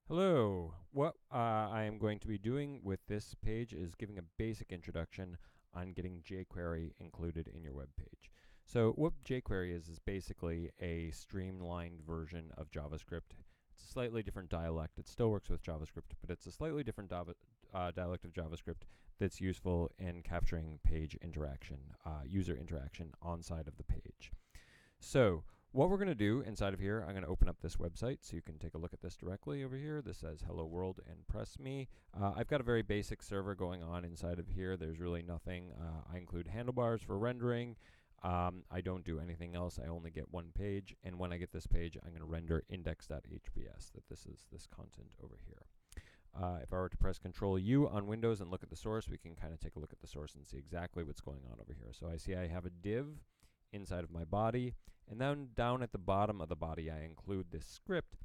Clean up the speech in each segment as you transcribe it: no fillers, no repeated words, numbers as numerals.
Hello. What I am going to be doing with this page is giving a basic introduction on getting jQuery included in your web page. So what jQuery is basically a streamlined version of JavaScript. It's a slightly different dialect. It still works with JavaScript, but it's a slightly different dialect of JavaScript that's useful in capturing page interaction, user interaction on side of the page. So what we're going to do inside of here, I'm going to open up this website so you can take a look at this directly over here. This says hello world and press me. I've got a very basic server going on inside of here. There's really nothing. I include handlebars for rendering. I don't do anything else. I only get one page, and when I get this page, I'm going to render index.hbs, that this is this content over here. If I were to press Control U on Windows and look at the source, we can kind of take a look at the source and see exactly what's going on over here. So I see I have a div inside of my body, and then down at the bottom of the body I include this script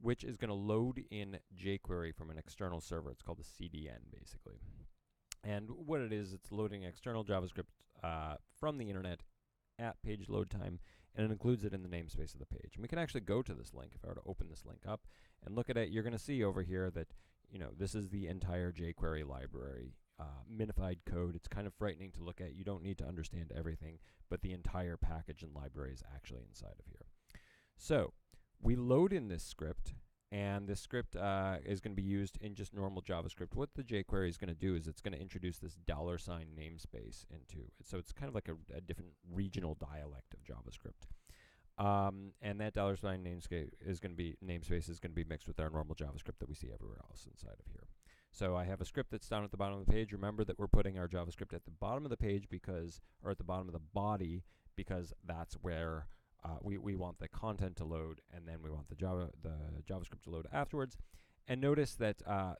which is going to load in jQuery from an external server. It's called the CDN basically. And what it is, it's loading external JavaScript from the internet at page load time, and it includes it in the namespace of the page. And we can actually go to this link. If I were to open this link up and look at it, you're going to see over here that this is the entire jQuery library. Minified code. It's kind of frightening to look at. You don't need to understand everything, but the entire package and library is actually inside of here. So we load in this script, and this script is going to be used in just normal JavaScript. What the jQuery is going to do is it's going to introduce this $sign namespace into it. So it's kind of like a different regional dialect of JavaScript. And that $sign namespace is going to be mixed with our normal JavaScript that we see everywhere else inside of here. So I have a script that's down at the bottom of the page. Remember that we're putting our JavaScript at the bottom of the page or at the bottom of the body, because that's where we want the content to load, and then we want the JavaScript to load afterwards. And notice that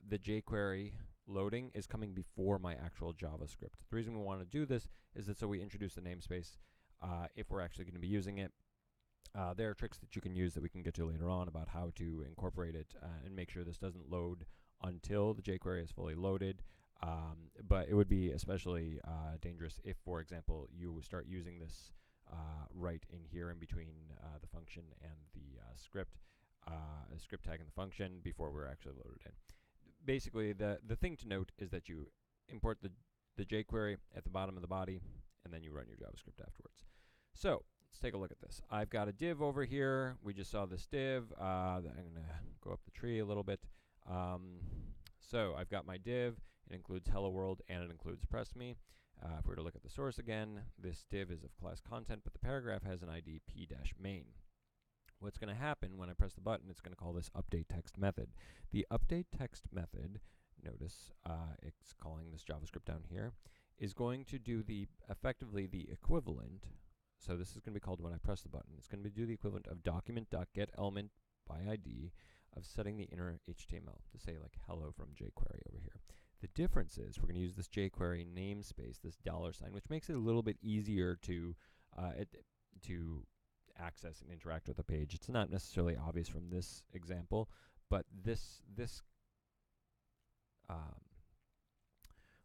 the jQuery loading is coming before my actual JavaScript. The reason we want to do this is that so we introduce the namespace if we're actually going to be using it. There are tricks that you can use that we can get to later on about how to incorporate it and make sure this doesn't load until the jQuery is fully loaded. But it would be especially dangerous if, for example, you start using this right in here in between the function and the script tag and the function before we're actually loaded in. Basically, the thing to note is that you import the jQuery at the bottom of the body, and then you run your JavaScript afterwards. So let's take a look at this. I've got a div over here. We just saw this div. I'm going to go up the tree a little bit. So I've got my div. It includes hello world and it includes press me. If we were to look at the source again, this div is of class content, but the paragraph has an ID p-main. What's going to happen when I press the button, it's going to call this update text method. The update text method, notice it's calling this JavaScript down here, is going to do effectively the equivalent. So this is going to be called when I press the button. It's going to do the equivalent of document.getElement by ID of setting the inner HTML to say like hello from jQuery over here. The difference is we're going to use this jQuery namespace, this $sign, which makes it a little bit easier to access and interact with the page. It's not necessarily obvious from this example, but this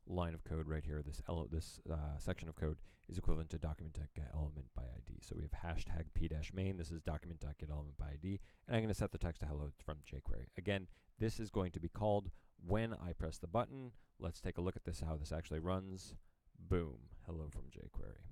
line of code right here, this section of code is equivalent to document.getElement by ID. So we have hashtag p-main. This is document.getElement by ID, and I'm going to set the text to hello from jQuery. Again, this is going to be called when I press the button. Let's take a look at this, how this actually runs. Boom, hello from jQuery.